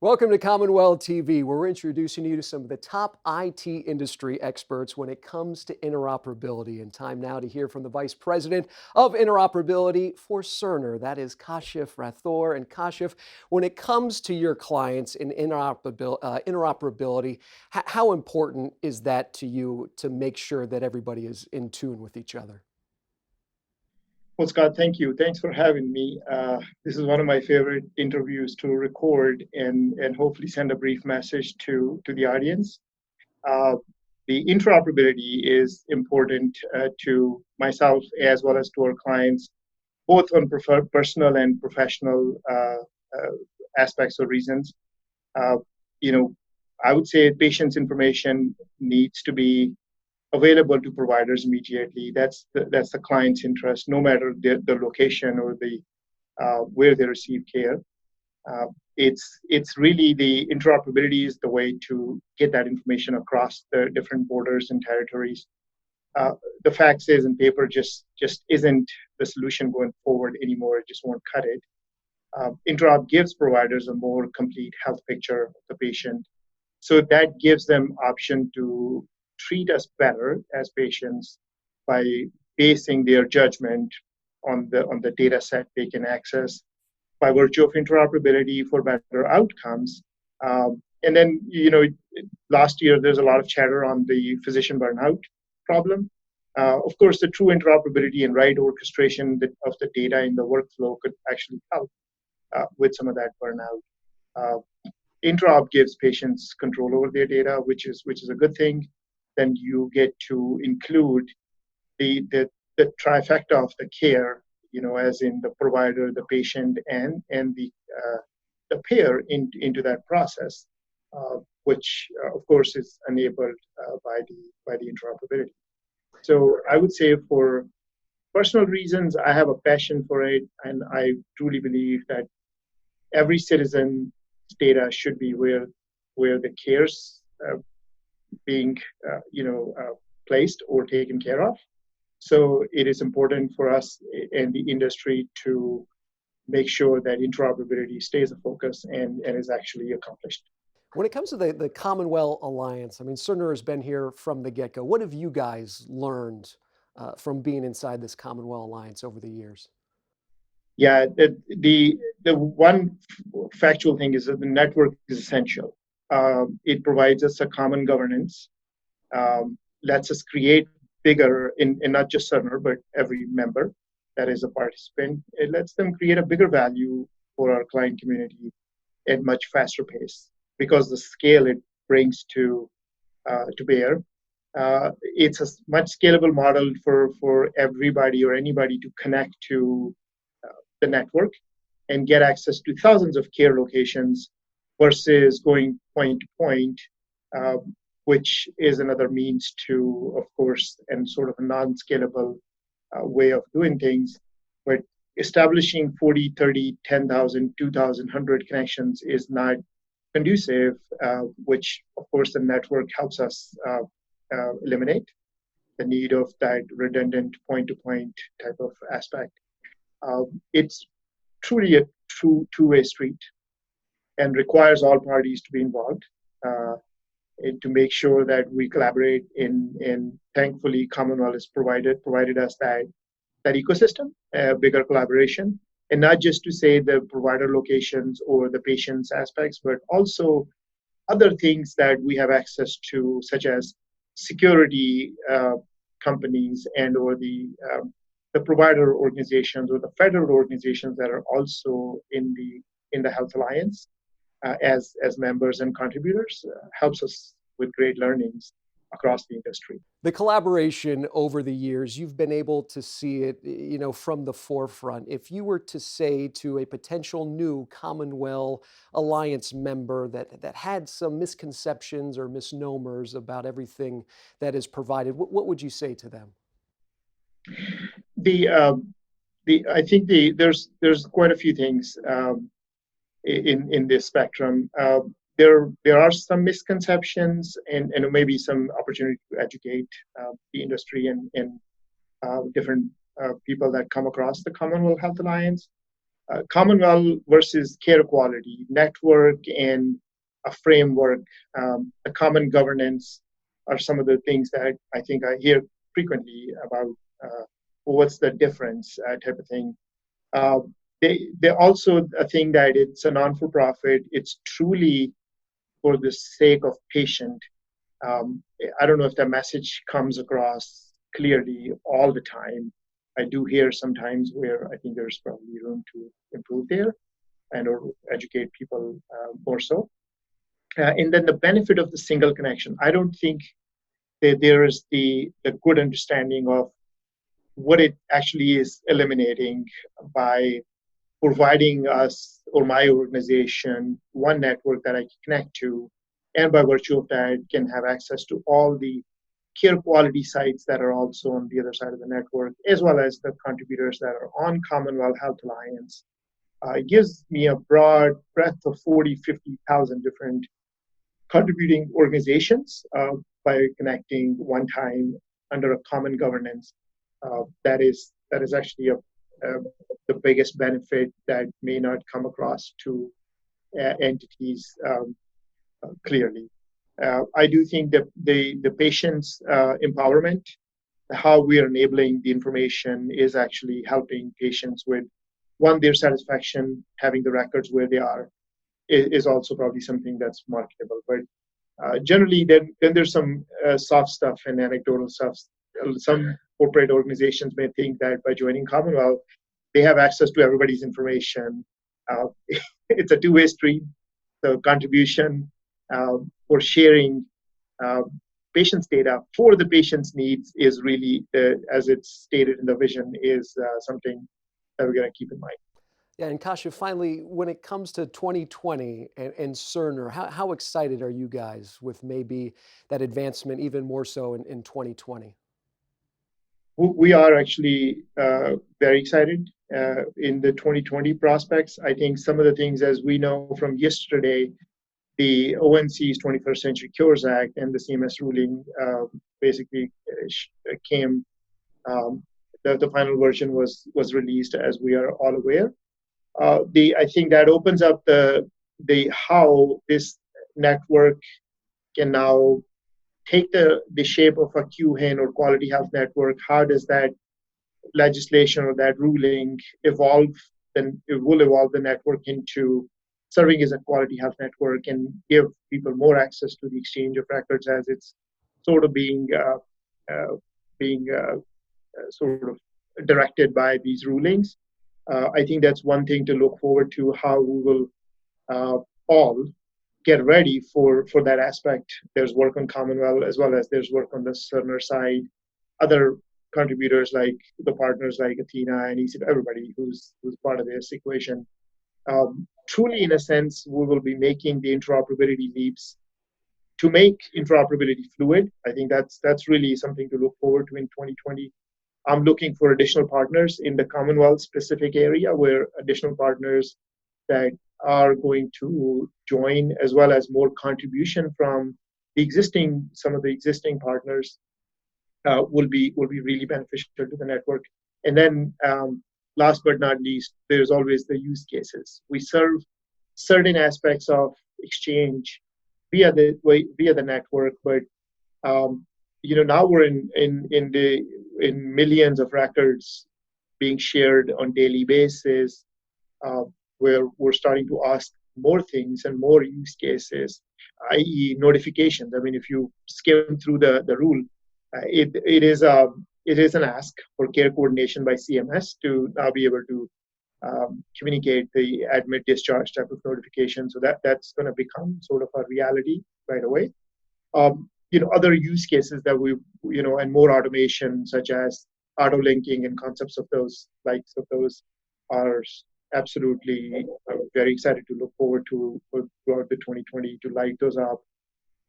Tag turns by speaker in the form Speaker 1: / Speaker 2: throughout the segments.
Speaker 1: Welcome to CommonWell TV, where we're introducing you to some of the top IT industry experts when it comes to interoperability. And time now to hear from the Vice President of Interoperability for Cerner. That is Kashif Rathore. And Kashif, when it comes to your clients in interoperability, how important is that to you to make sure that everybody is in tune with each other?
Speaker 2: Well, Scott, thank you. Thanks for having me. This is one of my favorite interviews to record and hopefully send a brief message to the audience. The interoperability is important to myself as well as to our clients, both on personal and professional aspects or reasons. Uh, I would say patient's information needs to be available to providers immediately. That's the client's interest, no matter the location or the where they receive care. It's really the interoperability is the way to get that information across the different borders and territories. The fax is and paper just isn't the solution going forward anymore. It just won't cut it. Interop gives providers a more complete health picture of the patient, so that gives them option to treat us better as patients by basing their judgment on the data set they can access by virtue of interoperability for better outcomes. And then, last year there's a lot of chatter on the physician burnout problem. Of course, the true interoperability and right orchestration of the data in the workflow could actually help with some of that burnout. Interop gives patients control over their data, which is a good thing. Then you get to include the trifecta of the care, as in the provider, the patient, and the payer into that process, which of course is enabled by the interoperability. So I would say for personal reasons, I have a passion for it, and I truly believe that every citizen's data should be where the care's being placed or taken care of. So it is important for us and the industry to make sure that interoperability stays a focus and is actually accomplished.
Speaker 1: When it comes to the CommonWell Alliance, I mean, Cerner has been here from the get-go. What have you guys learned from being inside this CommonWell Alliance over the years?
Speaker 2: Yeah, the one factual thing is that the network is essential. It provides us a common governance, lets us create bigger, in not just Cerner, but every member that is a participant. It lets them create a bigger value for our client community at much faster pace because the scale it brings to bear. It's a much scalable model for everybody or anybody to connect to the network and get access to thousands of care locations versus going point to point, which is another means to, of course, and sort of a non-scalable way of doing things. But establishing 40, 30, 10,000, 2,000, 100 connections is not conducive, which, of course, the network helps us eliminate the need of that redundant point-to-point type of aspect. It's truly a true two-way street and requires all parties to be involved and to make sure that we collaborate in thankfully CommonWell has provided us that ecosystem, bigger collaboration, and not just to say the provider locations or the patient's aspects, but also other things that we have access to, such as security companies and or the provider organizations or the federal organizations that are also in the Health Alliance as members and contributors helps us with great learnings across the industry.
Speaker 1: The collaboration over the years, you've been able to see it, from the forefront. If you were to say to a potential new CommonWell Alliance member that had some misconceptions or misnomers about everything that is provided, what would you say to them?
Speaker 2: I think there's quite a few things in this spectrum. There are some misconceptions and maybe some opportunity to educate the industry and different people that come across the CommonWell Health Alliance. CommonWell versus care quality, network and a framework, a common governance are some of the things that I think I hear frequently about what's the difference type of thing. Uh, they also a thing that it's a non-for-profit. It's truly for the sake of patient. Um, I don't know if that message comes across clearly all the time. I do hear sometimes where I think there's probably room to improve there and or educate people more so. And then the benefit of the single connection. I don't think that there is the good understanding of what it actually is eliminating by providing us or my organization one network that I can connect to, and by virtue of that, can have access to all the care quality sites that are also on the other side of the network, as well as the contributors that are on Commonwealth Health Alliance. It gives me a broad breadth of 40, 50,000 different contributing organizations by connecting one time under a common governance. That is actually the biggest benefit that may not come across to entities clearly. I do think that the patient's empowerment, how we are enabling the information, is actually helping patients with one, their satisfaction, having the records where they are, is also probably something that's marketable. But generally, then there's some soft stuff and anecdotal stuff. Some corporate organizations may think that by joining Commonwealth, they have access to everybody's information. Uh, it's a two-way street. The contribution for sharing uh, patients' data for the patient's needs is really, as it's stated in the vision, is something that we're going to keep in mind.
Speaker 1: Yeah, and Kasha, finally, when it comes to 2020 and Cerner, how excited are you guys with maybe that advancement even more so in 2020?
Speaker 2: We are actually very excited in the 2020 prospects. I think some of the things, as we know from yesterday, the ONC's 21st Century Cures Act and the CMS ruling basically came. Um, the final version was released, as we are all aware. I think that opens up the how this network can now take the shape of a QHIN or quality health network. How does that legislation or that ruling evolve? Then it will evolve the network into serving as a quality health network and give people more access to the exchange of records as it's sort of being sort of directed by these rulings. I think that's one thing to look forward to, how we will all get ready for that aspect. There's work on CommonWell as well as there's work on the Cerner side. Other contributors like the partners like Athena and ECIP, everybody who's part of this equation. Truly, in a sense, we will be making the interoperability leaps to make interoperability fluid. I think that's really something to look forward to in 2020. I'm looking for additional partners in the Commonwealth specific area, where additional partners that are going to join, as well as more contribution from some of the existing partners will be really beneficial to the network. And then last but not least, there's always the use cases. We serve certain aspects of exchange via the network, but now we're in millions of records being shared on daily basis, uh, where we're starting to ask more things and more use cases, i.e., notifications. I mean, if you skim through the rule, it is an ask for care coordination by CMS to now be able to communicate the admit discharge type of notification. So that's going to become sort of a reality right away. Other use cases that and more automation, such as auto linking and concepts of those, likes of those, are absolutely very excited to look forward to throughout the 2020 to light those up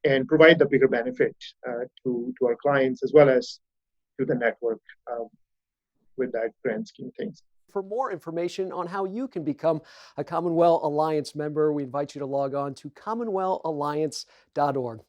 Speaker 2: and provide the bigger benefit to our clients as well as to the network with that grand scheme of things.
Speaker 1: For more information on how you can become a CommonWell Alliance member, we invite you to log on to commonwellalliance.org.